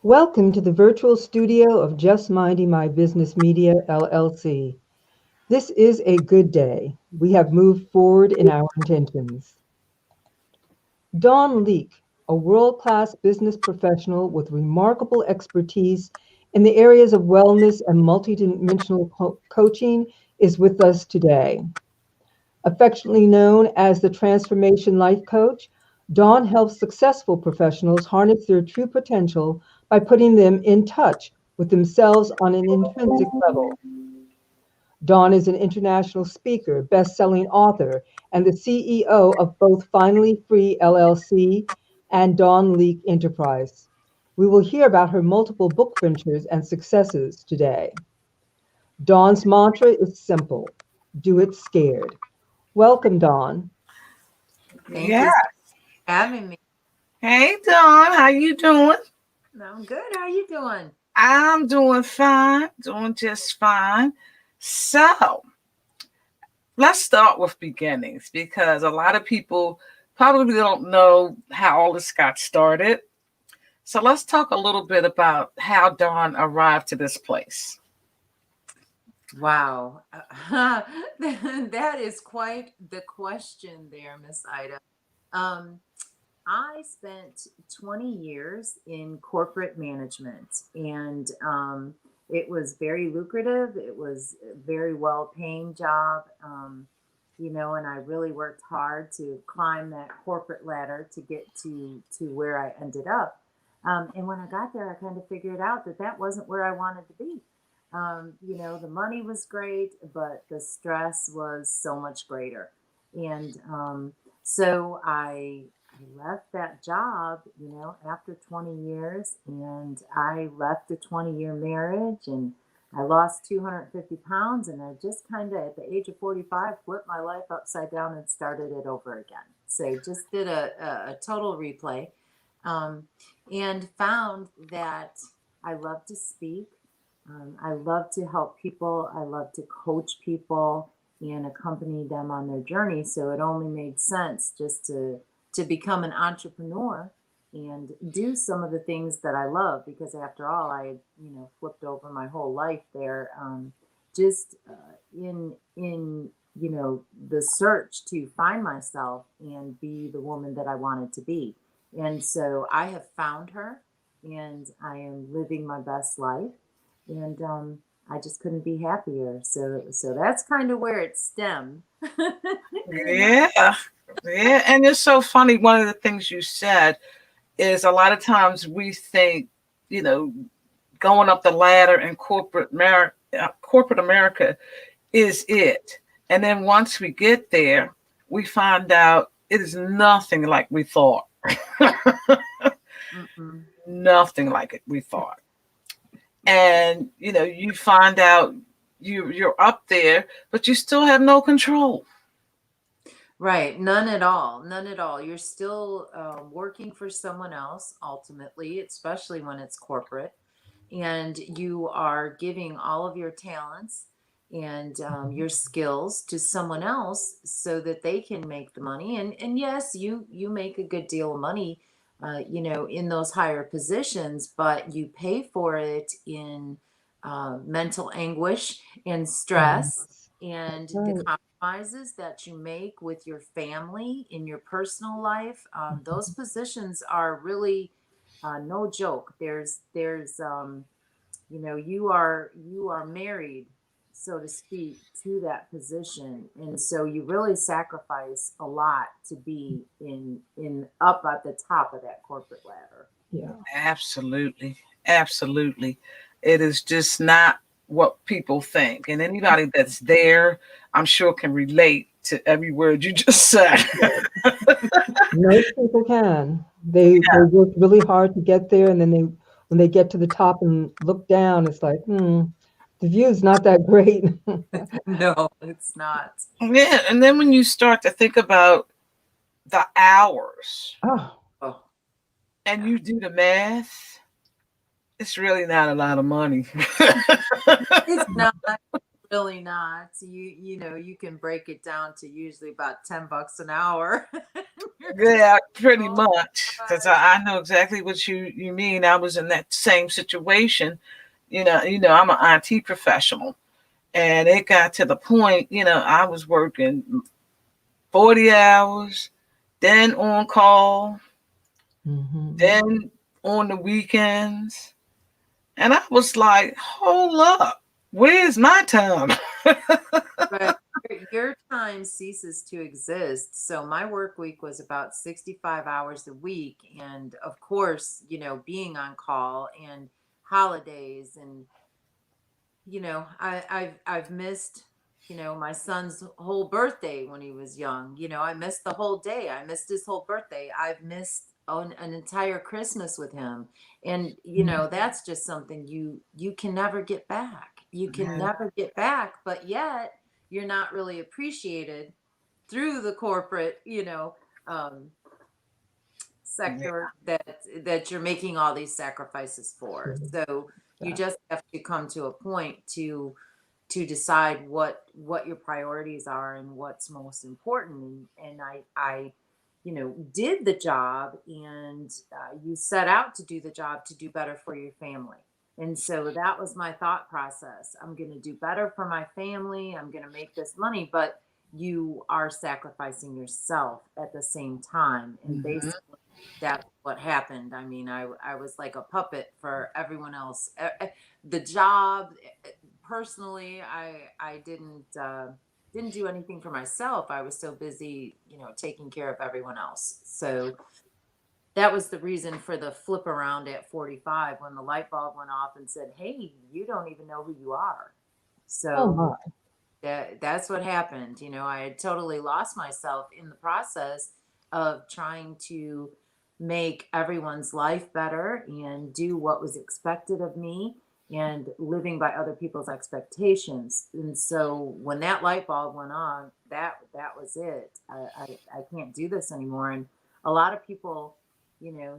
Welcome to the virtual studio of Just Minding My Business Media, LLC. This is a good day. We have moved forward in our intentions. Dawn Lieck, a world-class business professional with remarkable expertise in the areas of wellness and multidimensional coaching, is with us today. Affectionately known as the Transformation Life Coach, Dawn helps successful professionals harness their true potential by putting them in touch with themselves on an intrinsic level. Dawn is an international speaker, best-selling author, and the CEO of both Finally Free LLC and Dawn Lieck Enterprise. We will hear about her multiple book ventures and successes today. Dawn's mantra is simple: do it scared. Welcome, Dawn. Thank you for having me. Hey, Dawn, how you doing? I'm good. How are you doing? I'm doing fine, doing just fine. So let's start with beginnings, because a lot of people probably don't know how all this got started. So let's talk a little bit about how Dawn arrived to this place. Wow. That is quite the question there, Miss Ida. I spent 20 years in corporate management, and it was very lucrative. It was a very well-paying job, and I really worked hard to climb that corporate ladder to get to where I ended up. And when I got there, I kind of figured out that wasn't where I wanted to be. The money was great, but the stress was so much greater. And so I left that job, after 20 years, and I left a 20-year marriage, and I lost 250 pounds, and I just kind of, at the age of 45, flipped my life upside down and started it over again. So just did a total replay, and found that I love to speak. I love to help people. I love to coach people and accompany them on their journey. So it only made sense just to become an entrepreneur and do some of the things that I love, because after all, I had, flipped over my whole life there, in the search to find myself and be the woman that I wanted to be. And so I have found her, and I am living my best life, and I just couldn't be happier. So that's kind of where it stemmed. Yeah. Yeah, and it's so funny. One of the things you said is a lot of times we think, going up the ladder in corporate America is it. And then once we get there, we find out it is nothing like we thought. Nothing like it we thought. And, you find out you're up there, but you still have no control. Right. None at all. None at all. You're still working for someone else, ultimately, especially when it's corporate. And you are giving all of your talents and your skills to someone else so that they can make the money. And yes, you make a good deal of money, in those higher positions, but you pay for it in mental anguish and stress and the compromises that you make with your family in your personal life. Those positions are really no joke. There's you are married, so to speak, to that position, and so you really sacrifice a lot to be in up at the top of that corporate ladder. Yeah, absolutely. It is just not what people think, and anybody that's there, I'm sure, can relate to every word you just said. Most people can. They work really hard to get there, and then when they get to the top and look down, it's like, the view's not that great. No, it's not. Yeah, and then when you start to think about the hours Oh, Oh, and yeah. you do the math, it's really not a lot of money. It's not really not. You know, you can break it down to usually about $10 an hour. You're just, Yeah, pretty oh much. Because God. I know exactly what you mean. I was in that same situation. I'm an IT professional, and it got to the point. I was working 40 hours, then on call, mhm. then on the weekends, and I was like, "Hold up, where's my time?" But your time ceases to exist. So my work week was about 65 hours a week. And of course, you know, being on call and holidays and I've missed, my son's whole birthday when he was young. I missed the whole day. I missed his whole birthday. I've missed an entire Christmas with him. And that's just something you can never get back. You can Yeah, never get back, but yet you're not really appreciated through the corporate, um, yeah, sector that you're making all these sacrifices for. True. So you Yeah. just have to come to a point to decide what your priorities are and what's most important. And I did the job, and you set out to do the job to do better for your family. And so that was my thought process. I'm going to do better for my family. I'm going to make this money, but you are sacrificing yourself at the same time. And mhm, basically, that's what happened. I mean, I was like a puppet for everyone else. The job, personally, I didn't do anything for myself. I was so busy, taking care of everyone else. So that was the reason for the flip around at 45 when the light bulb went off and said, "Hey, you don't even know who you are." Oh So my. that's what happened. I had totally lost myself in the process of trying to make everyone's life better and do what was expected of me and living by other people's expectations. And so when that light bulb went on, that was it. I can't do this anymore. And a lot of people,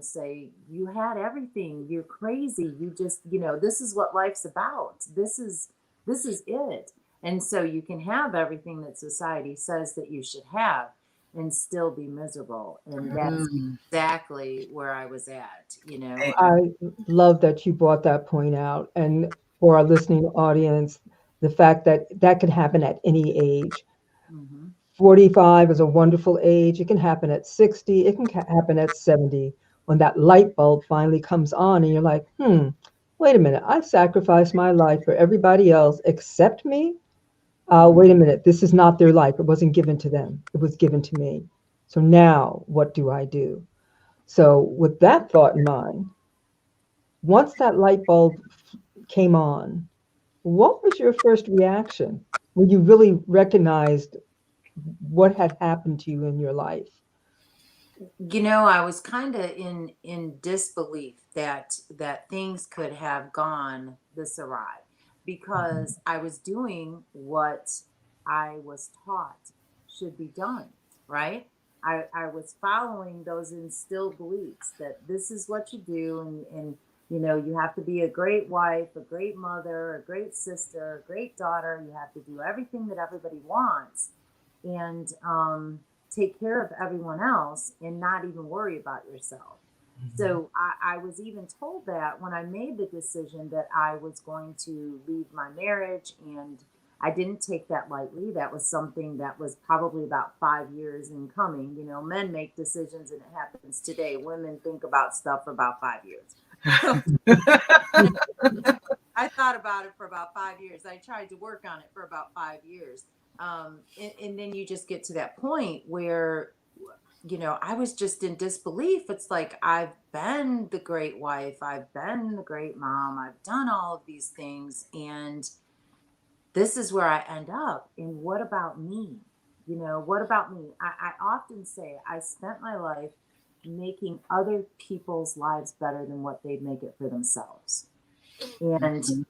say, "You had everything. You're crazy. You just, this is what life's about. This is it." And so you can have everything that society says that you should have and still be miserable. And that's mhm. exactly where I was at, Eh, I love that you brought that point out. And for our listening audience, the fact that that can happen at any age. Mhm. 45 is a wonderful age. It can happen at 60. It can happen at 70 when that light bulb finally comes on and you're like, wait a minute. I sacrificed my life for everybody else except me. Wait a minute. This is not their life. It wasn't given to them. It was given to me. So now what do I do? So with that thought in mind, once that light bulb came on, what was your first reaction when you really recognized what had happened to you in your life? I was kind of in disbelief that things could have gone this awry because I was doing what I was taught should be done, right? I was following those instilled beliefs that this is what you do, and you have to be a great wife, a great mother, a great sister, a great daughter. You have to do everything that everybody wants, and take care of everyone else and not even worry about yourself. Mhm. So I was even told that when I made the decision that I was going to leave my marriage, and I didn't take that lightly. That was something that was probably about 5 years in coming. Men make decisions and it happens today. Women think about stuff for about 5 years. I thought about it for about 5 years. I tried to work on it for about 5 years. And then you just get to that point where, I was just in disbelief. It's like, I've been the great wife, I've been the great mom, I've done all of these things. And this is where I end up. And what about me? what about me? I often say I spent my life making other people's lives better than what they'd make it for themselves. And Mhm.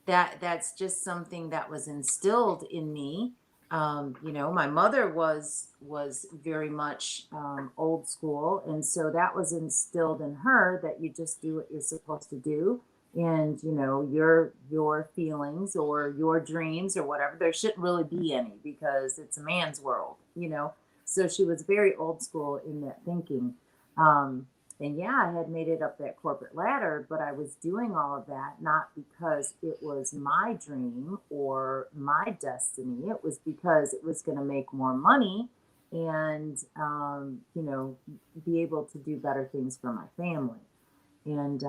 that's just something that was instilled in me. My mother was very much old school, and so that was instilled in her, that you just do what you're supposed to do. And your feelings or your dreams or whatever, there shouldn't really be any, because it's a man's world. So she was very old school in that thinking. And yeah, I had made it up that corporate ladder, but I was doing all of that not because it was my dream or my destiny. It was because it was going to make more money and, be able to do better things for my family. And,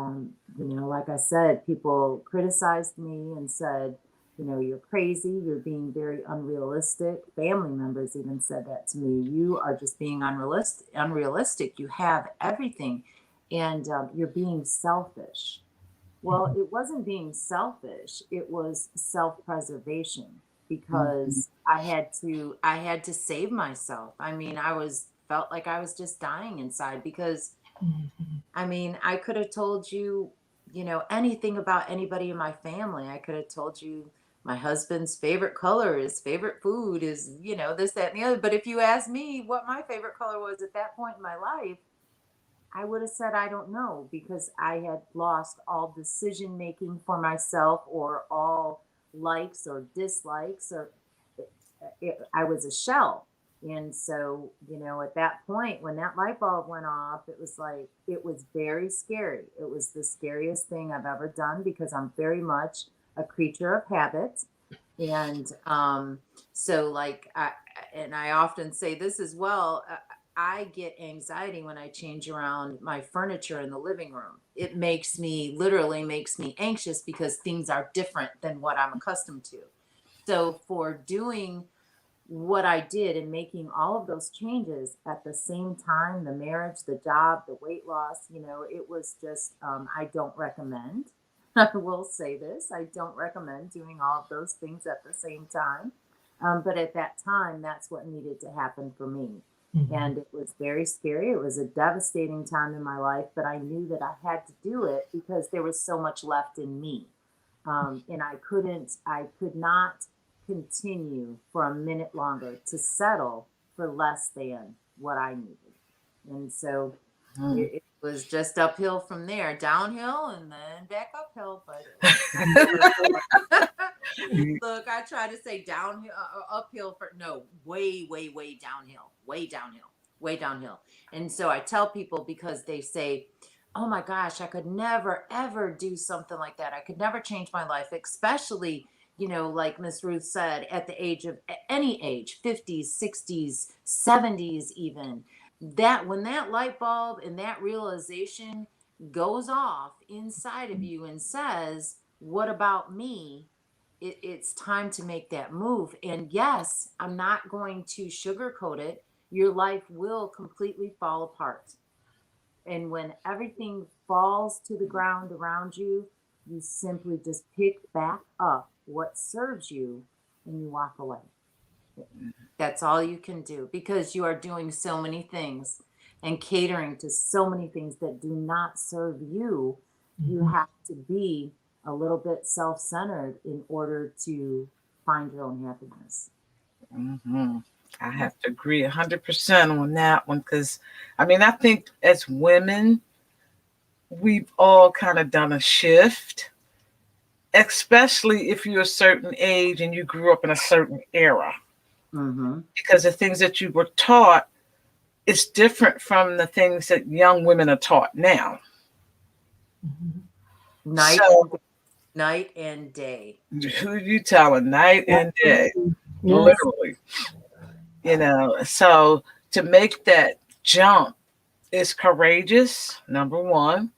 like I said, people criticized me and said, you're crazy. You're being very unrealistic. Family members even said that to me. You are just being unrealistic. Unrealistic. You have everything, and you're being selfish. Well, it wasn't being selfish. It was self-preservation, Mhm. because I had to save myself. I mean, felt like I was just dying inside, because Mhm. I could have told you, anything about anybody in my family. I could have told you my husband's favorite color, his favorite food is, this, that, and the other. But if you asked me what my favorite color was at that point in my life, I would have said, I don't know, because I had lost all decision making for myself, or all likes or dislikes, or I was a shell. And so, at that point, when that light bulb went off, it was like, it was very scary. It was the scariest thing I've ever done, because I'm very much a creature of habit. And so, like, and I often say this as well. I get anxiety when I change around my furniture in the living room. It literally makes me anxious, because things are different than what I'm accustomed to. So for doing what I did and making all of those changes at the same time, the marriage, the job, the weight loss, it was just, I don't recommend. I will say this, I don't recommend doing all of those things at the same time. But at that time, that's what needed to happen for me. Mhm. And it was very scary. It was a devastating time in my life, but I knew that I had to do it, because there was so much left in me. And I could not continue for a minute longer to settle for less than what I needed. And so Mhm. it was just uphill from there, downhill and then back uphill. But I never, look, I try to say downhill, uphill for no, way, way, way downhill, way downhill, way downhill. And so I tell people, because they say, oh my gosh, I could never, ever do something like that. I could never change my life, especially, like Miss Ruth said, at the age of any age, 50s, 60s, 70s, even. That when that light bulb and that realization goes off inside of you and says, what about me? It's time to make that move. And yes, I'm not going to sugarcoat it. Your life will completely fall apart. And when everything falls to the ground around you, you simply just pick back up what serves you and you walk away. That's all you can do, because you are doing so many things and catering to so many things that do not serve you. You Mhm. have to be a little bit self centered in order to find your own happiness. Mhm. I have to agree 100% on that one, because I think as women, we've all kind of done a shift, especially if you're a certain age and you grew up in a certain era, Mm-hmm. because the things that you were taught is different from the things that young women are taught now. Mhm. Night, So night and day. who you telling night and day, Absolutely. Yes. literally, so to make that jump is courageous, number one.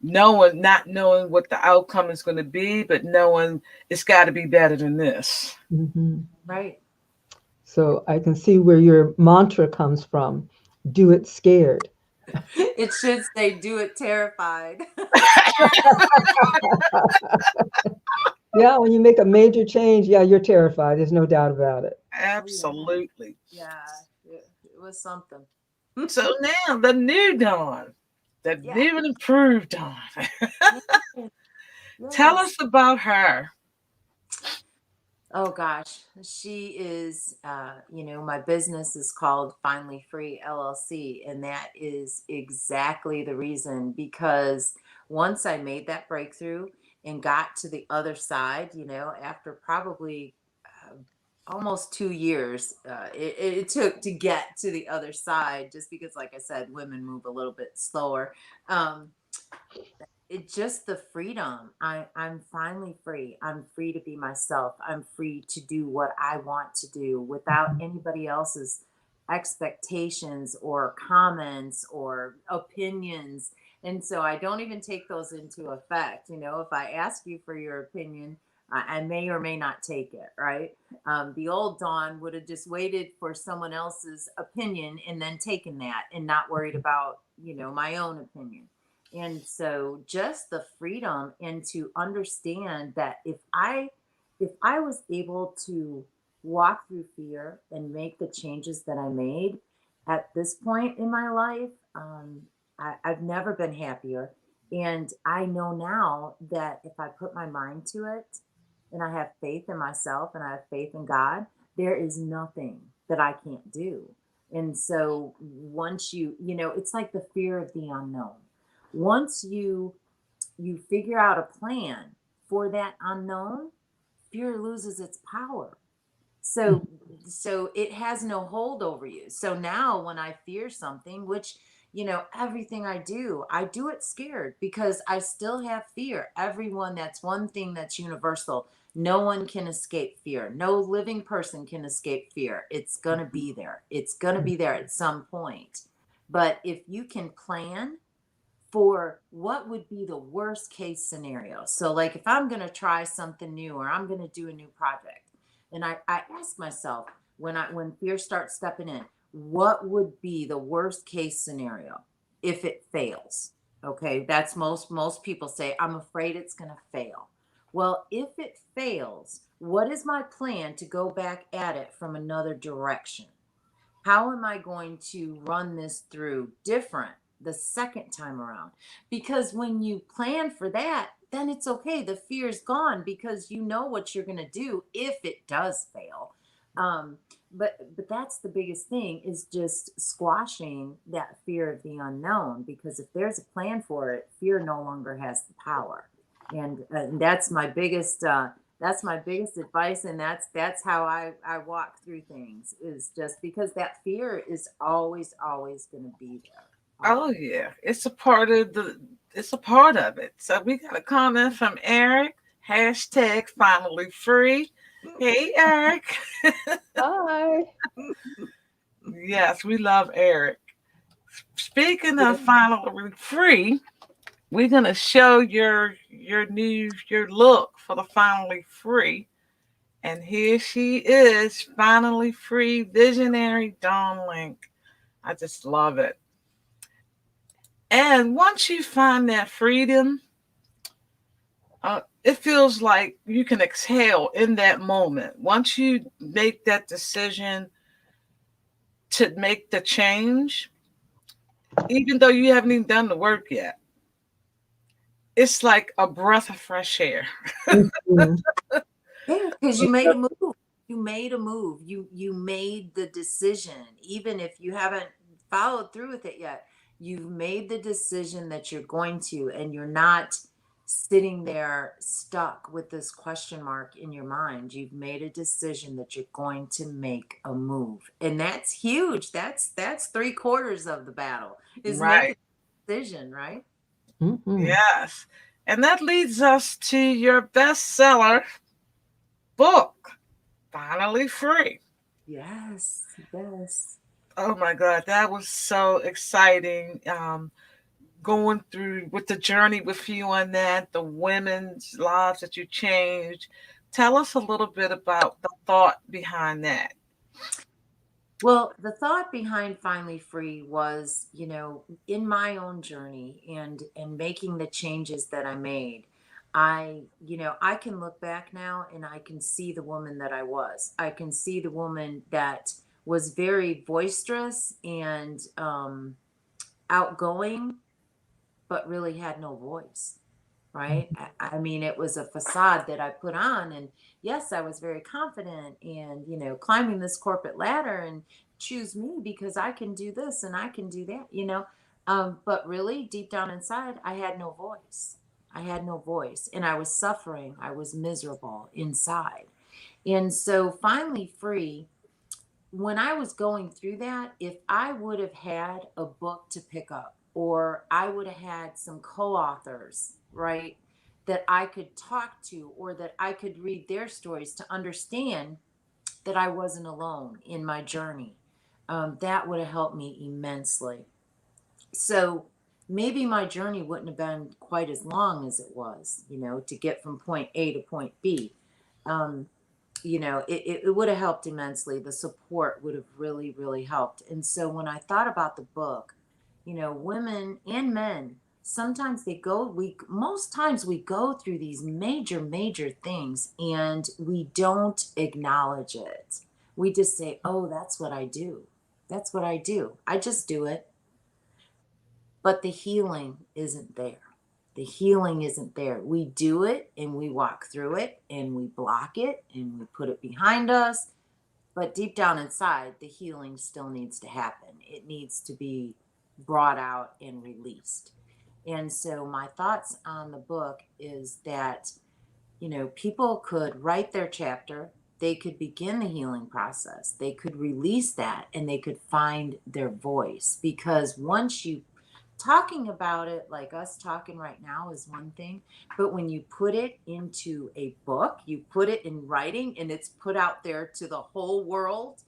Knowing, not knowing what the outcome is going to be, but knowing it's got to be better than this. Mhm. Right. So I can see where your mantra comes from. Do it scared. It should say, do it terrified. Yeah, when you make a major change, yeah, you're terrified. There's no doubt about it. Oh, yeah. Absolutely. Yeah. It was something. So now the new Dawn, the Yeah. new and improved Dawn. Yes. Tell Yes. us about her. Oh gosh, she is, my business is called Finally Free LLC, and that is exactly the reason because once I made that breakthrough and got to the other side, after probably uh, almost 2 years, it took to get to the other side, just because, like I said, women move a little bit slower. Um, it just the freedom. I'm finally free. I'm free to be myself. I'm free to do what I want to do without anybody else's expectations or comments or opinions. And so I don't even take those into effect. If I ask you for your opinion, I may or may not take it, right? The old Dawn would have just waited for someone else's opinion and then taken that and not worried about, my own opinion. And so just the freedom and to understand that if I was able to walk through fear and make the changes that I made at this point in my life, I've never been happier. And I know now that if I put my mind to it and I have faith in myself and I have faith in God, there is nothing that I can't do. And so once it's like the fear of the unknown. Once you figure out a plan for that unknown, fear loses its power. So it has no hold over you. So now when I fear something, which everything I do it scared because I still have fear. Everyone, that's one thing that's universal. No one can escape fear. No living person can escape fear. It's going to be there. It's going to be there at some point. But if you can plan for what would be the worst case scenario. So, like, if I'm going to try something new or I'm going to do a new project, and I ask myself when fear starts stepping in, what would be the worst case scenario if it fails? Okay, that's most people say, I'm afraid it's going to fail. Well, if it fails, what is my plan to go back at it from another direction? How am I going to run this through different the second time around? Because when you plan for that, then it's okay. The fear is gone because you know what you're going to do if it does fail. Um, but that's the biggest thing is just squashing that fear of the unknown. Because if there's a plan for it, fear no longer has the power. And that's my biggest advice, and that's how I walk through things, is just because that fear is always going to be there. Oh yeah, it's a part of it. So we got a comment from Eric. Hashtag finally free. Hey Eric. Hi. Yes, we love Eric. Speaking of finally free, we're gonna show your look for the finally free. And here she is, finally free, visionary Dawn Lieck. I just love it. And once you find that freedom, it feels like you can exhale in that moment. Once you make that decision to make the change, even though you haven't even done the work yet, it's like a breath of fresh air. Mhm. Yeah, because you made a move. You made a move. You made the decision, even if you haven't followed through with it yet. You've made the decision that you're going to, and you're not sitting there stuck with this question mark in your mind. You've made a decision that you're going to make a move, and that's huge. That's three-quarters of the battle is making Right. a decision, right? Mhm. Yes. And that leads us to your bestseller book, Finally Free. Yes, yes. Oh my God, that was so exciting. Going through with the journey with you on that, the women's lives that you changed. Tell us a little bit about the thought behind that. Well, the thought behind Finally Free was, in my own journey and making the changes that I made, I can look back now and I can see the woman that I was. I can see the woman that was very boisterous and outgoing, but really had no voice, right? I mean, it was a facade that I put on. And yes, I was very confident and, climbing this corporate ladder and choose me because I can do this and I can do that. But really, deep down inside, I had no voice. I had no voice and I was suffering. I was miserable inside. And so, finally, free, when I was going through that, if I would have had a book to pick up, or I would have had some co authors, right, that I could talk to, or that I could read their stories to understand that I wasn't alone in my journey, that would have helped me immensely. So maybe my journey wouldn't have been quite as long as it was, to get from point A to point B. Um, it would have helped immensely. The support would have really, really helped. And so when I thought about the book, women and men, sometimes most times we go through these major, major things and we don't acknowledge it. We just say, oh, that's what I do. That's what I do. I just do it. But the healing isn't there. The healing isn't there. We do it and we walk through it and we block it and we put it behind us. But deep down inside, the healing still needs to happen. It needs to be brought out and released. And so, my thoughts on the book is that, people could write their chapter, they could begin the healing process, they could release that, and they could find their voice. Because once you talking about it, like us talking right now, is one thing, but when you put it into a book, you put it in writing and it's put out there to the whole world,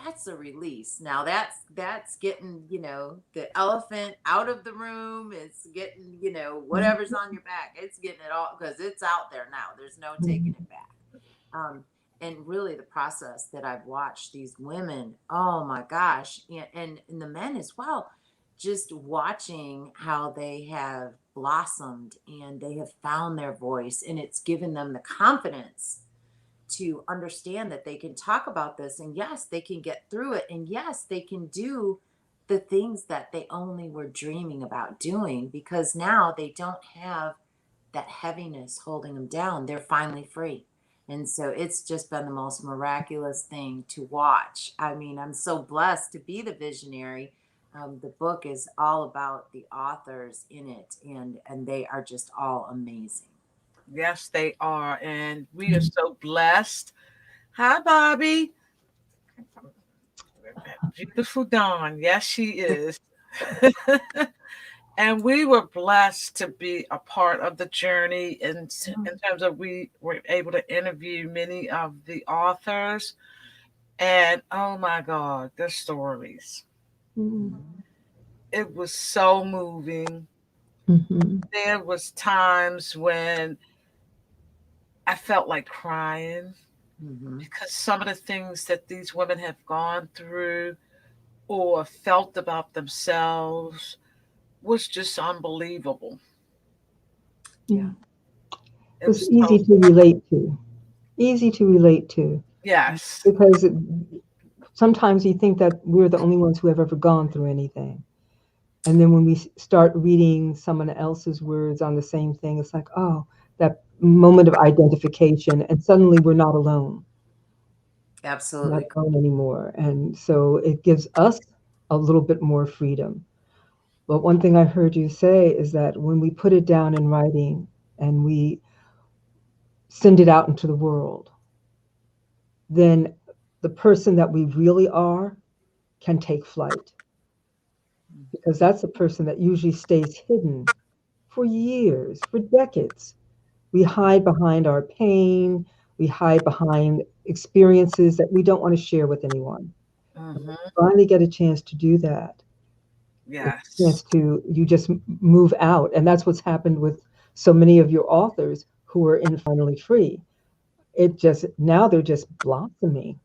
that's a release. Now that's getting, the elephant out of the room. It's getting, whatever's on your back, it's getting it all, because it's out there now. There's no taking it back. um, and really the process that I've watched these women, oh my gosh, and the men as well, just watching how they have blossomed and they have found their voice, and it's given them the confidence to understand that they can talk about this, and yes, they can get through it, and yes, they can do the things that they only were dreaming about doing, because now they don't have that heaviness holding them down. They're finally free. And so it's just been the most miraculous thing to watch. I mean, I'm so blessed to be the visionary. The book is all about the authors in it, and they are just all amazing. Yes, they are. And we are so blessed. Hi, Bobby. Beautiful Dawn. Yes, she is. And we were blessed to be a part of the journey in terms of we were able to interview many of the authors. And oh my God, their stories. It was so moving. Mm-hmm. There was times when I felt like crying Mm-hmm. because some of the things that these women have gone through or felt about themselves was just unbelievable. Yeah. It Was was easy so, to relate to. Easy to relate to. yes. Because sometimes you think that we're the only ones who have ever gone through anything. And then when we start reading someone else's words on the same thing, it's like, oh, that moment of identification. And suddenly we're not alone, not Absolutely. alone anymore. And so it gives us a little bit more freedom. But one thing I heard you say is that when we put it down in writing and we send it out into the world, then the person that we really are can take flight, because that's a person that usually stays hidden for years, for decades. We hide behind our pain, we hide behind experiences that we don't want to share with anyone. Hmm. Finally get a chance to do that. It's a chance Yes. to you just move out. And that's what's happened with so many of your authors who are in Finally Free. It just now they're just blossoming.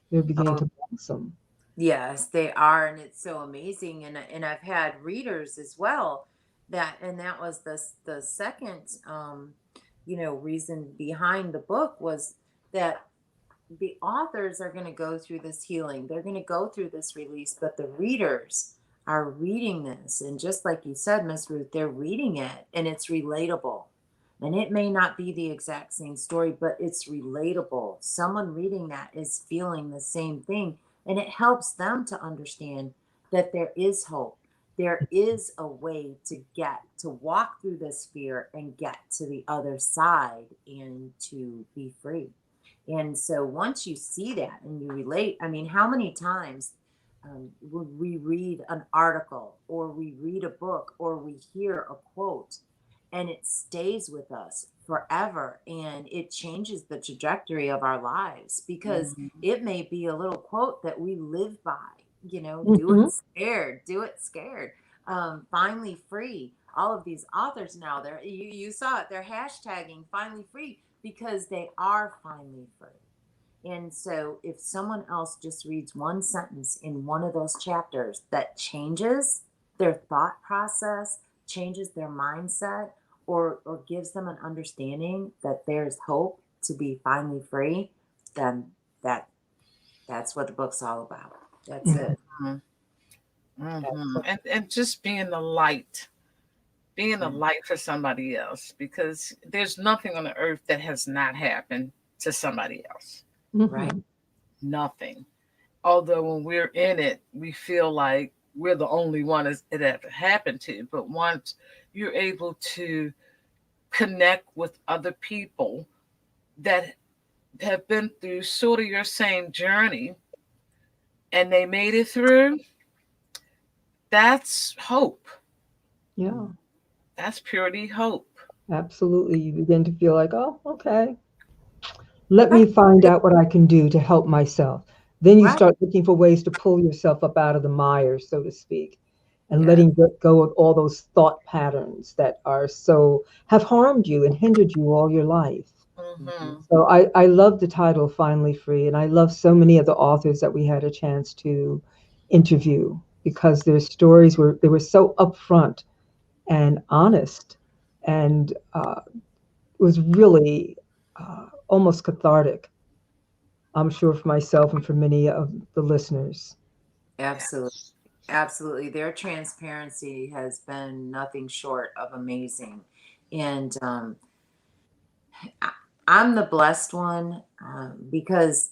They're beginning Oh, to blossom. yes, they are, and it's so amazing. And I've had readers as well that was the second reason behind the book was that the authors are going to go through this healing. They're going to go through this release, but the readers are reading this. And just like you said, Miss Ruth, they're reading it and it's relatable. And it may not be the exact same story, but it's relatable. Someone reading that is feeling the same thing. And it helps them to understand that there is hope. There is a way to walk through this fear and get to the other side and to be free. And so once you see that and you relate, I mean, how many times would we read an article or we read a book or we hear a quote and it stays with us forever and it changes the trajectory of our lives because Mhm. it may be a little quote that we live by, do Mhm. it scared, do it scared, finally free. All of these authors now, you saw it, they're hashtagging finally free because they are finally free. And so, if someone else just reads one sentence in one of those chapters that changes their thought process, changes their mindset, or gives them an understanding that there's hope to be finally free, then that that's what the book's all about. That's Mhm. it. Mhm. Mhm. Absolutely. And just being a Yeah. light for somebody else, because there's nothing on the earth that has not happened to somebody else. Right. Mhm. Nothing. Although when we're in it, we feel like we're the only one it ever happened to. But once you're able to connect with other people that have been through sort of your same journey and they made it through, that's hope. Yeah, Mm. That's purity hope. absolutely. You begin to feel like, oh, okay, let me Right. find out what I can do to help myself. Then you Right. start looking for ways to pull yourself up out of the mire, so to speak, and Yeah. letting go of all those thought patterns that have harmed you and hindered you all your life. Hmm. Hmm. So I love the title Finally Free, and I love so many of the authors that we had a chance to interview because their stories were so upfront and honest, and it was really almost cathartic. I'm sure for myself and for many of the listeners. Absolutely. Yes. Absolutely. Their transparency has been nothing short of amazing. And I, I'm the blessed one because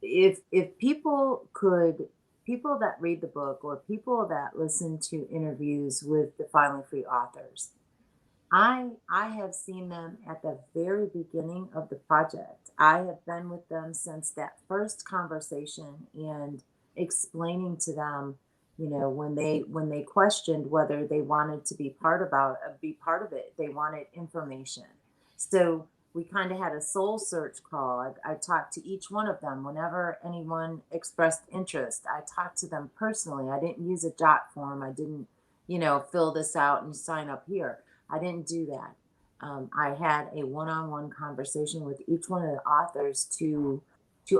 if people that read the book or people that listen to interviews with the finally free authors, I have seen them at the very beginning of the project. I have been with them since that first conversation and explaining to them, when they questioned whether they wanted to be part of it, they wanted information. So we kind of had a soul search call. I talked to each one of them whenever anyone expressed interest. I talked to them personally. I didn't use a jot form. I didn't, fill this out and sign up here. I didn't do that. I had a one-on-one conversation with each one of the authors to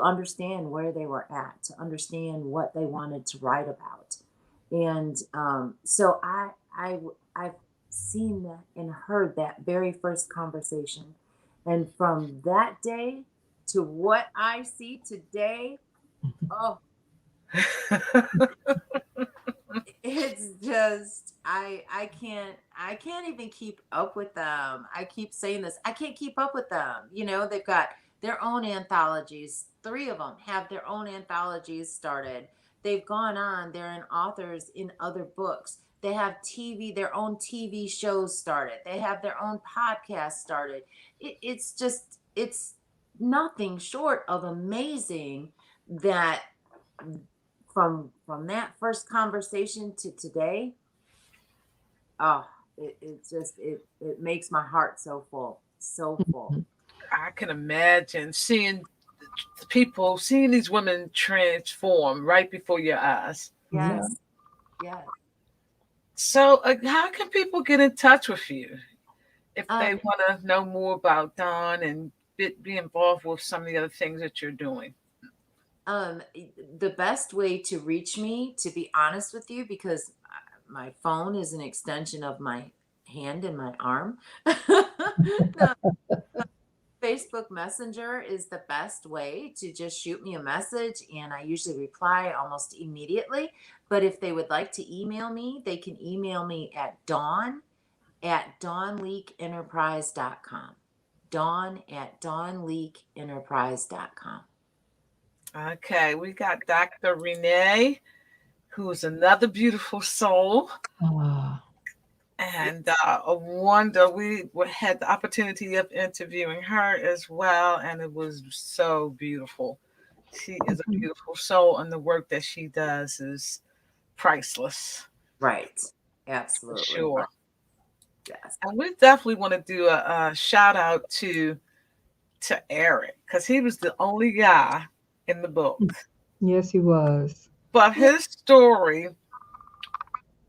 understand where they were at, to understand what they wanted to write about, and so I've seen that and heard that very first conversation, and from that day to what I see today, oh, it's just I can't even keep up with them. I keep saying this. I can't keep up with them. They've got their own anthologies. Three of them have their own anthologies started. They've gone on. They're in authors in other books. They have their own TV shows started. They have their own podcast started. It's nothing short of amazing that from that first conversation to today, oh, it makes my heart so full, so full. I can imagine seeing these women transform right before your eyes. Yeah. Yes, yes. So, how can people get in touch with you if they Um, want to know more about Dawn and be involved with some of the other things that you're doing? the best way to reach me, to be honest with you, because my phone is an extension of my hand and my arm. No, Facebook Messenger is the best way to just shoot me a message, and I usually reply almost immediately. But if they would like to email me, they can email me at dawn@dawnleakenterprise.com. Dawn@dawnleakenterprise.com. Okay, we got Dr. Renee, who's another beautiful soul. Ah, And a wonder. We had the opportunity of interviewing her as well, and it was so beautiful. She is a beautiful soul, and the work that she does is priceless Right. for Absolutely. sure. Yes. And we definitely want to do a shout out to Eric because he was the only guy in the book, yes, he was. but his story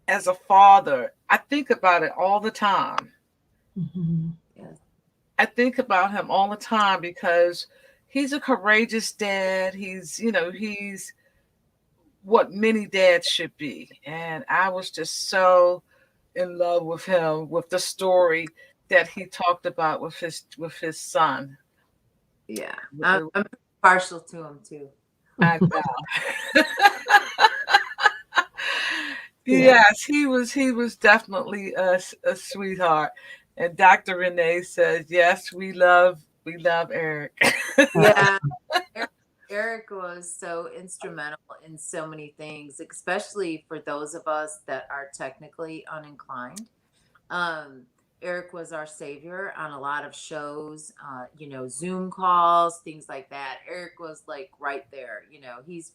as a father, I think about it all the time. Mhm. Yes. I think about him all the time because he's a courageous dad. He's what many dads should be. And I was just so in love with him, with the story that he talked about with his son. Yeah. I'm partial to him too. I know. Yeah. Yes, he was definitely a sweetheart. And Dr. Renee says, yes, we love Eric. Yeah. Eric was so instrumental in so many things, especially for those of us that are technically uninclined. Um, Eric was our savior on a lot of shows, Zoom calls, things like that. Eric was like right there. He's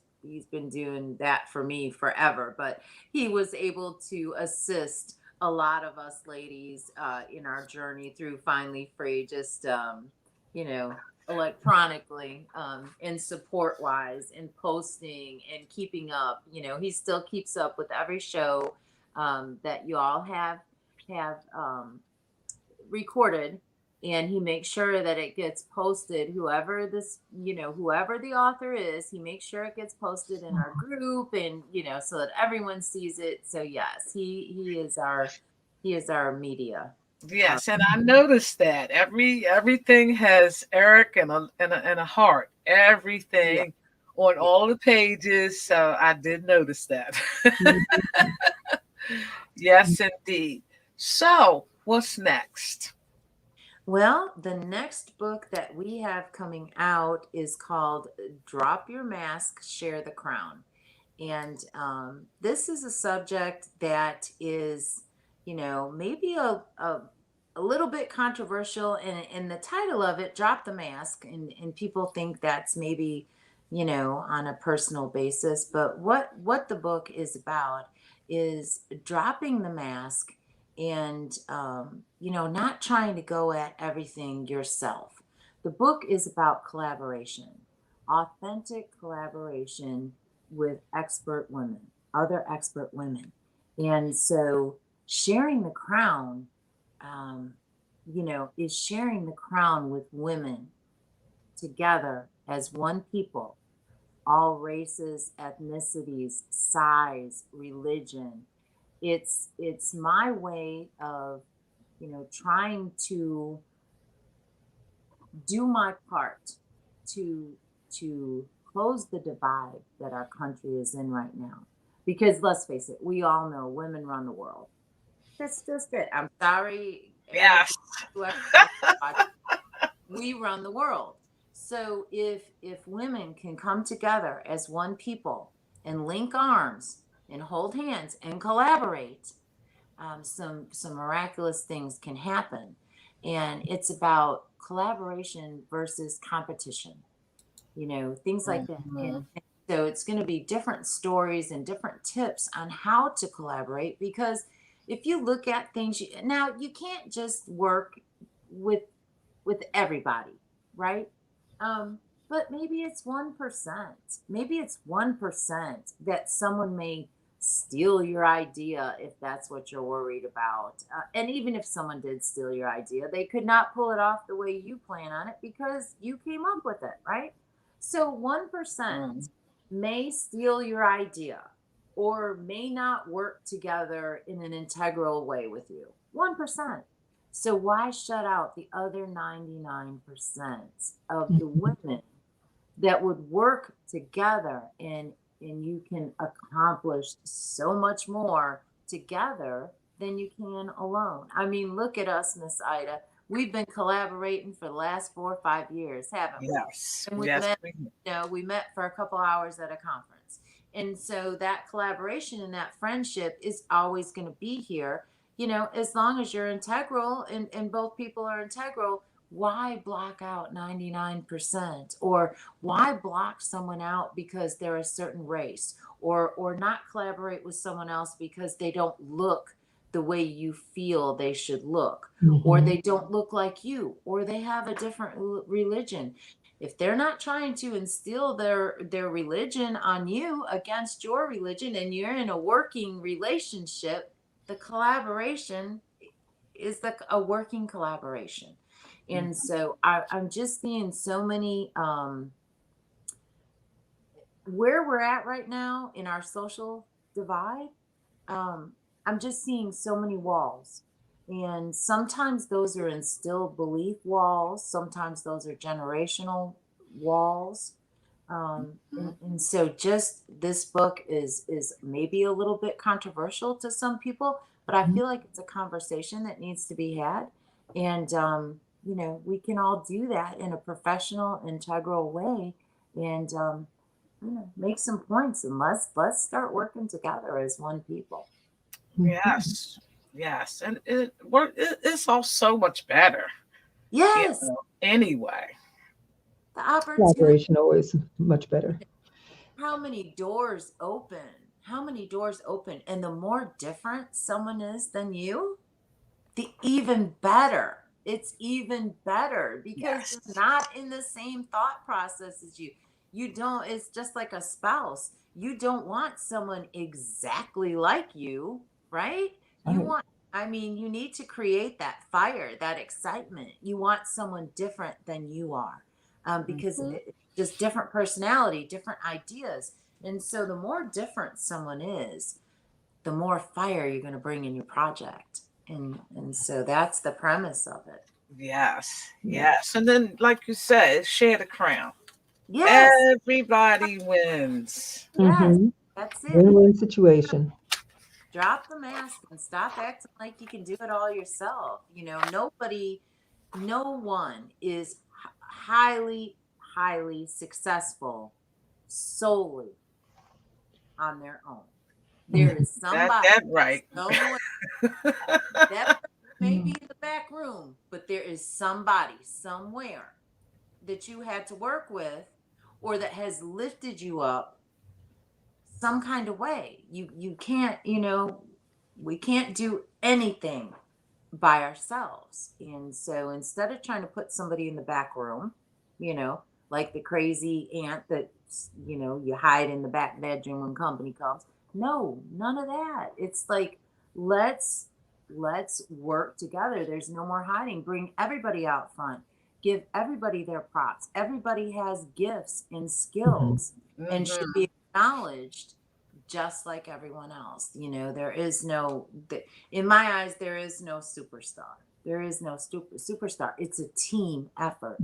been doing that for me forever, but he was able to assist a lot of us ladies in our journey through Finally Free, just you know, electronically, and support wise and posting and keeping up. He still keeps up with every show that you all have recorded, and he makes sure that it gets posted. Whoever the author is, he makes sure it gets posted in our group, and so that everyone sees it. So yes, he is our media. uh, Yes, and I noticed that everything has Eric and a heart. yeah, Everything on yeah. all the pages. So I did notice that. Mhm. Yes, indeed. So what's next? Well, the next book that we have coming out is called Drop Your Mask, Share the Crown. And this is a subject that is, maybe a little bit controversial. And the title of it, Drop the Mask, and people think that's maybe, on a personal basis. But what the book is about is dropping the mask and, not trying to go at everything yourself. The book is about collaboration, authentic collaboration with expert women, other expert women. And so sharing the crown, um, is sharing the crown with women together as one people, all races, ethnicities, size, religion. It's my way of, trying to do my part to close the divide that our country is in right now. Because let's face it, we all know women run the world. That's just it. I'm sorry, Eric, Yes. whoever else is watching, we run the world. So if women can come together as one people and link arms and hold hands and collaborate, some miraculous things can happen. And it's about collaboration versus competition, things like that. And Mhm. so it's going to be different stories and different tips on how to collaborate, because if you look at things, now you can't just work with everybody, right? Um, but maybe it's 1%. Maybe it's 1% that someone may steal your idea if that's what you're worried about. And even if someone did steal your idea, they could not pull it off the way you plan on it because you came up with it, right? So 1% Mm. may steal your idea, or may not work together in an integral way with you. 1%. So why shut out the other 99% of the women that would work together, and you can accomplish so much more together than you can alone. I mean, look at us, Miss Ida. We've been collaborating for the last 4 or 5 years, haven't we? Yes. And we Yes. met, we met for a couple hours at a conference. And so that collaboration and that friendship is always going to be here, as long as you're integral, and both people are integral. Why block out 99%, or why block someone out because they're a certain race, or not collaborate with someone else because they don't look the way you feel they should look, or they don't look like you, or they have a different religion? If they're not trying to instill their religion on you against your religion, and you're in a working relationship, the collaboration is a working collaboration. And so I'm just seeing so many, where we're at right now in our social divide. I'm just seeing so many walls. And sometimes those are instilled belief walls, sometimes those are generational walls. And so just this book is maybe a little bit controversial to some people, but I feel like it's a conversation that needs to be had. And we can all do that in a professional, integral way, and make some points, and let's start working together as one people. Yes. Yes. And it's all so much better. Yes, Anyway. the opportunity. Collaboration always much better. How many doors open? How many doors open? And the more different someone is than you, the even better. It's even better because they're not in the same thought process as you. You don't, it's just like a spouse. You don't want someone exactly like you, right? You want, I mean, you need to create that fire, that excitement. You want someone different than you are, because just different personality, different ideas. And so the more different someone is, the more fire you're going to bring in your project. And so that's the premise of it. Yes. Yes. And then, like you said, share the crown. Yes. Everybody wins. Yes. That's it. Win-win situation. Drop the mask and stop acting like you can do it all yourself. No one is highly, highly successful solely on their own. There is somebody. That's right. That may be in the back room, but there is somebody somewhere that you had to work with, or that has lifted you up some kind of way. You can't, we can't do anything by ourselves. And so instead of trying to put somebody in the back room, like the crazy aunt that, you hide in the back bedroom when company comes. No, none of that. It's like, let's work together. There's no more hiding. Bring everybody out front. Give everybody their props. Everybody has gifts and skills and should be acknowledged just like everyone else. There is no, in my eyes, there is no superstar. There is no superstar. It's a team effort.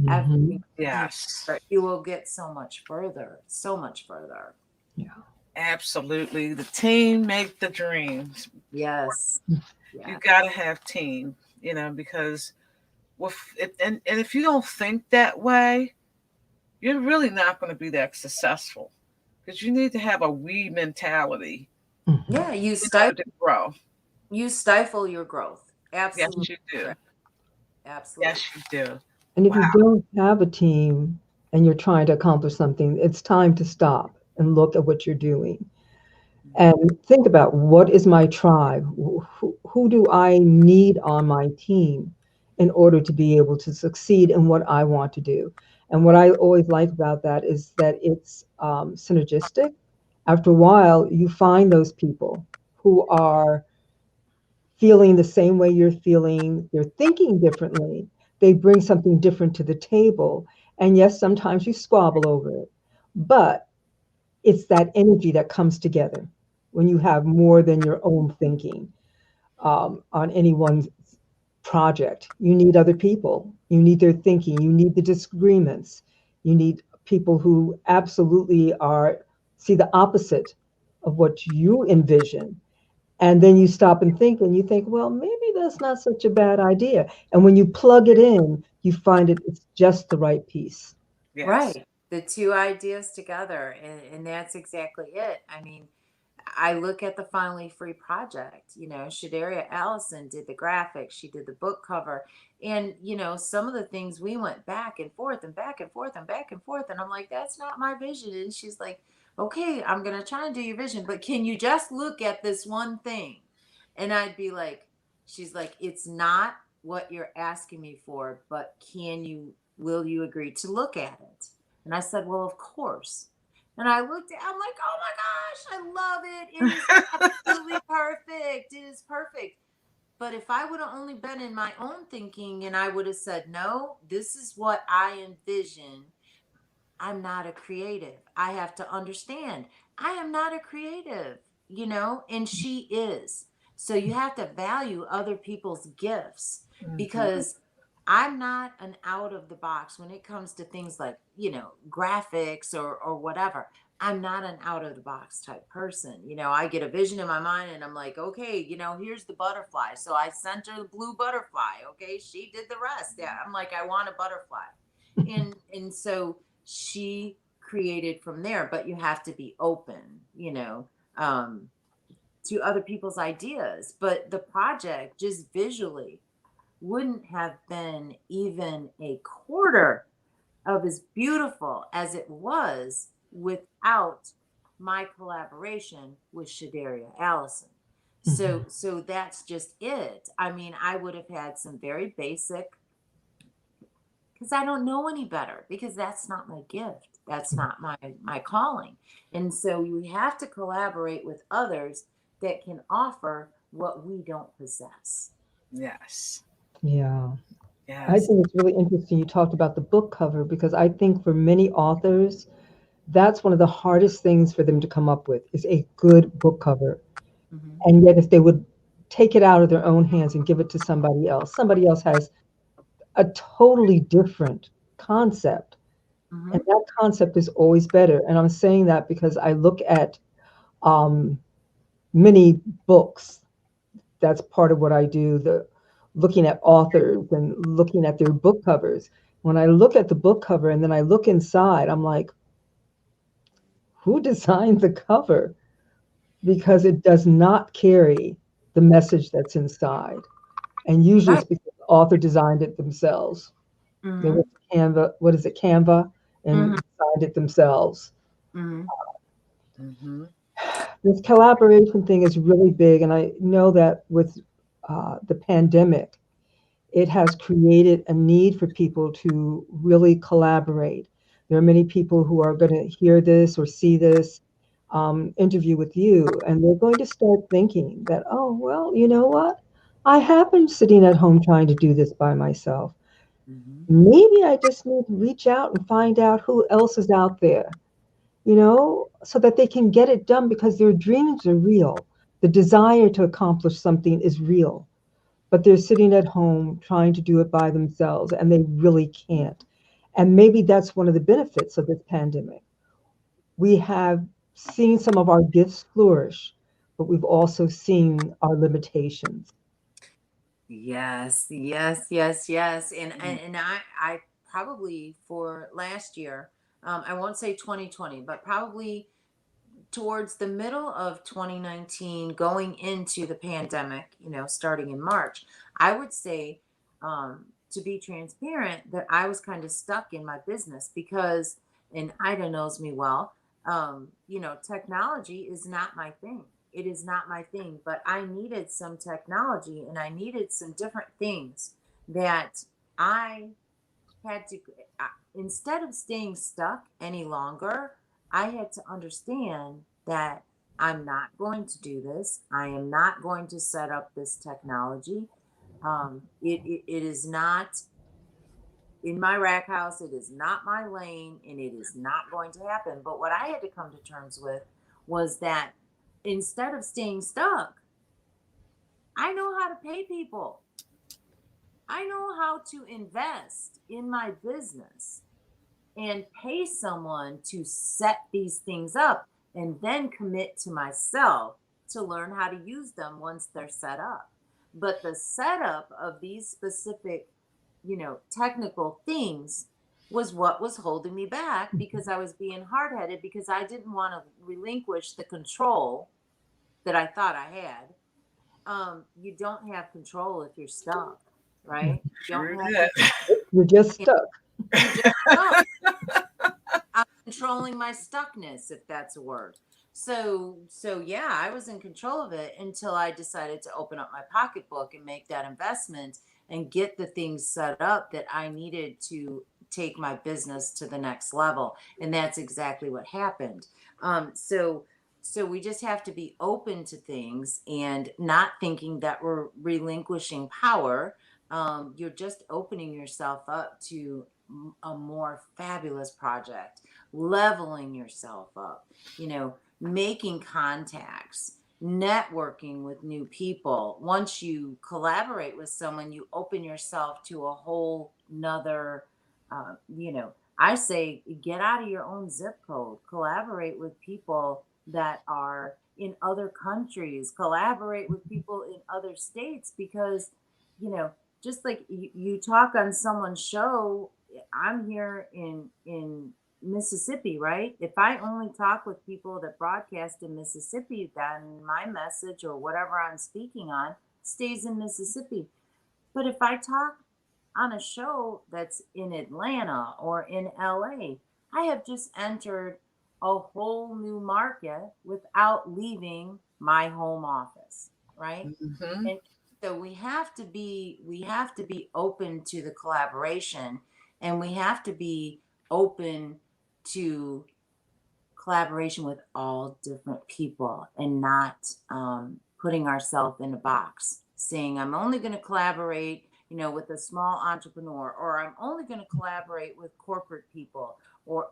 Yes. You will get so much further. So much further. Yeah. Absolutely. The team make the dreams. Yes. You got to have team, because if you don't think that way, you're really not going to be that successful, because you need to have a we mentality. Yeah, you grow. You stifle your growth. Absolutely. Yes, you do. Absolutely. Yes, you do. And if you don't have a team and you're trying to accomplish something, it's time to stop and look at what you're doing and think about, what is my tribe? Who do I need on my team in order to be able to succeed in what I want to do? And what I always like about that is that it's synergistic. After a while, you find those people who are feeling the same way you're feeling, they're thinking differently, they bring something different to the table. And yes, sometimes you squabble over it, but it's that energy that comes together. when you have more than your own thinking on anyone's project. You need other people. You need their thinking. You need the disagreements. You need people who absolutely are see the opposite of what you envision. And then you stop and think, and you think, well, maybe that's not such a bad idea. And when you plug it in, you find it's just the right piece. Yes. Right. The two ideas together. And that's exactly it. I mean, I look at the Finally Free project. Shadaria Allison did the graphics, she did the book cover. And, some of the things we went back and forth and back and forth and back and forth. And I'm like, that's not my vision. And she's like, okay, I'm going to try and do your vision, but can you just look at this one thing? And I'd be like, she's like, it's not what you're asking me for, but will you agree to look at it? And I said, well, of course. And I looked at, I'm like, oh my gosh, I love it. It is absolutely perfect. It is perfect. But if I would have only been in my own thinking and I would have said, no, this is what I envision, I'm not a creative. I have to understand I am not a creative, and she is. So you have to value other people's gifts Mhm. because I'm not an out of the box when it comes to things like, graphics or whatever. I'm not an out of the box type person. I get a vision in my mind and I'm like, okay, here's the butterfly. So I sent her the blue butterfly. Okay. She did the rest. Yeah. I'm like, I want a butterfly. And so she created from there, but you have to be open, um, to other people's ideas. But the project just visually wouldn't have been even a quarter of as beautiful as it was without my collaboration with Shadaria Allison. Mhm. So that's just it. I mean, I would have had some very basic, because I don't know any better, because that's not my gift. That's not my calling. And so we have to collaborate with others that can offer what we don't possess. Yes. Yeah. I Yes. think it's really interesting you talked about the book cover because I think for many authors, that's one of the hardest things for them to come up with is a good book cover. Hmm. And yet if they would take it out of their own hands and give it to somebody else has a totally different concept. And Hmm. that concept is always better. And I'm saying that because I look at um, many books. That's part of what I do, the looking at authors and looking at their book covers. When I look at the book cover and then I look inside, I'm like, who designed the cover? Because it does not carry the message that's inside. And usually Right. it's because the author designed it themselves. They went Hmm. to Canva, what is it, Canva, and Hmm. designed it themselves. Hmm. Hmm. This collaboration thing is really big. And I know that with the pandemic, it has created a need for people to really collaborate. There are many people who are going to hear this or see this interview with you, and they're going to start thinking that, oh, well, you know what? I have been sitting at home trying to do this by myself. Hmm. Maybe I just need to reach out and find out who else is out there, so that they can get it done because their dreams are real. The desire to accomplish something is real, but they're sitting at home trying to do it by themselves and they really can't. And maybe that's one of the benefits of this pandemic. We have seen some of our gifts flourish, but we've also seen our limitations. Yes, yes, yes, yes. And I probably for last year, I won't say 2020, but probably towards the middle of 2019, going into the pandemic, starting in March, I would say, to be transparent, that I was kind of stuck in my business because, and Ida knows me well, technology is not my thing. It is not my thing, but I needed some technology and I needed some different things that I had to, instead of staying stuck any longer, I had to understand that I'm not going to do this. I am not going to set up this technology. It is not in my rack house. It is not my lane, and it is not going to happen. But what I had to come to terms with was that instead of staying stuck, I know how to pay people. I know how to invest in my business and pay someone to set these things up and then commit to myself to learn how to use them once they're set up. But the setup of these specific, technical things was what was holding me back because I was being hard headed because I didn't want to relinquish the control that I thought I had. You don't have control if you're stuck, right? You don't True have that. You're just control. stuck. You're just stuck. I'm controlling my stuckness, if that's a word. So yeah, I was in control of it until I decided to open up my pocketbook and make that investment and get the things set up that I needed to take my business to the next level. And that's exactly what happened. So we just have to be open to things and not thinking that we're relinquishing power. You're just opening yourself up to a more fabulous project, leveling yourself up, making contacts, networking with new people. Once you collaborate with someone, you open yourself to a whole nother, uh, you know, I say get out of your own zip code, collaborate with people that are in other countries, collaborate with people in other states because, you know, just like you talk on someone's show, I'm here in Mississippi, right? If I only talk with people that broadcast in Mississippi, then my message or whatever I'm speaking on stays in Mississippi. But if I talk on a show that's in Atlanta or in LA, I have just entered a whole new market without leaving my home office, right? Mm-hmm. And so we have to be open to the collaboration, and we have to be open to collaboration with all different people and not putting ourselves in a box saying I'm only going to collaborate with a small entrepreneur, or I'm only going to collaborate with corporate people, or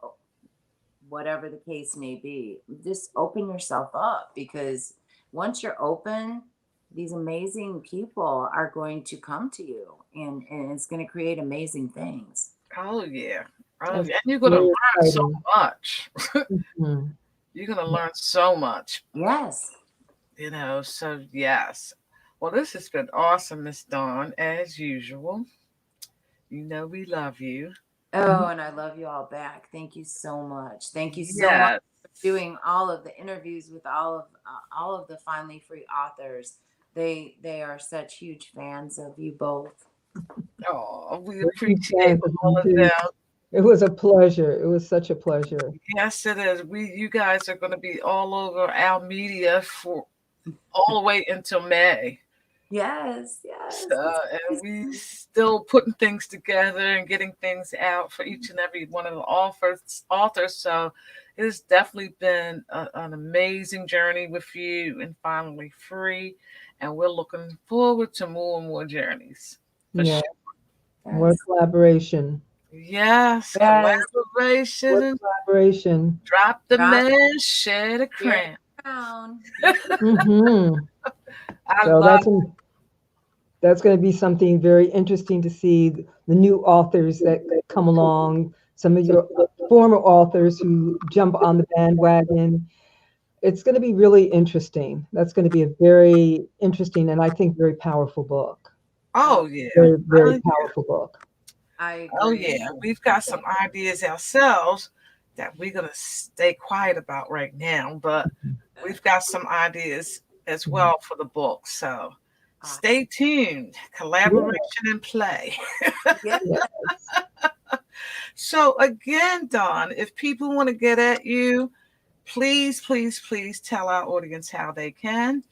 whatever the case may be. Just open yourself up, because once you're open, these amazing people are going to come to you, and it's going to create amazing things. Oh yeah. Oh That's yeah. And you're gonna very learn so exciting. much. Mhm. You're gonna learn so much. Yes. So yes. Well, this has been awesome, Miss Dawn, as usual. You know we love you. Oh, and I love you all back. Thank you so much. Thank you so much Yes. for doing all of the interviews with all of the finally free authors. They are such huge fans of you both. Oh, we We're huge appreciate fans of all you of too. them. It was a pleasure. It was such a pleasure. Yes, it is. You guys are going to be all over our media for all the way until May. Yes, yes. So, It's and we still putting things together and getting things out for each and every one of the authors. So it has definitely been an amazing journey with you and finally free. And we're looking forward to more and more journeys for Yeah, sure. more yes. collaboration. Yes, Yes. More collaboration. collaboration. Drop the Drop man, share the your crown. crown. Hmm. I So love that's going to be something very interesting to see the new authors that come along. Some of your former authors who jump on the bandwagon. It's going to be really interesting. That's going to be a very interesting and I think very powerful book. Oh, Oh yeah. Very, very Oh, powerful book. I oh agree. yeah. We've got some ideas ourselves that we're gonna stay quiet about right now, but we've got some ideas as well for the book. So stay tuned. Yeah, Collaboration and play. Yeah. yeah. So again, Dawn, if people want to get at you, please, please, please tell our audience how they can.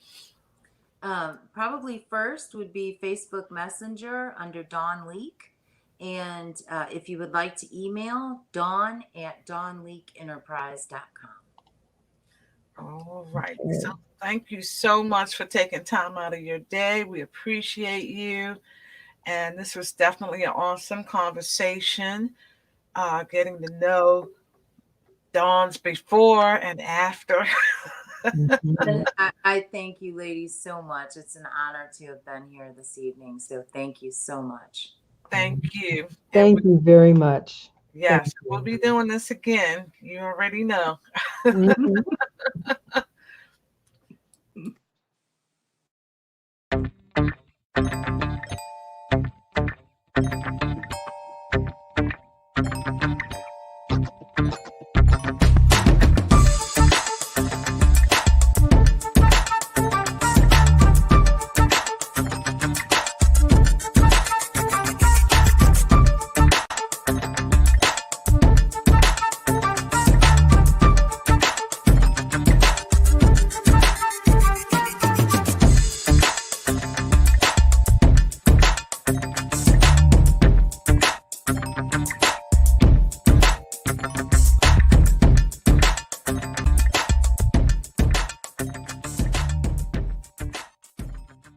Probably first would be Facebook Messenger under Dawn Leak. And if you would like to email, Dawn at dawnleakenterprise.com. All right. So Okay. thank you so much for taking time out of your day. We appreciate you. And this was definitely an awesome conversation, getting to know Dawn's before and after. Mhm. I thank you, ladies, so much. It's an honor to have been here this evening. So thank you so much. Thank you. And Thank you very much. Thank yes, we'll you. be doing this again. You already know. Mhm.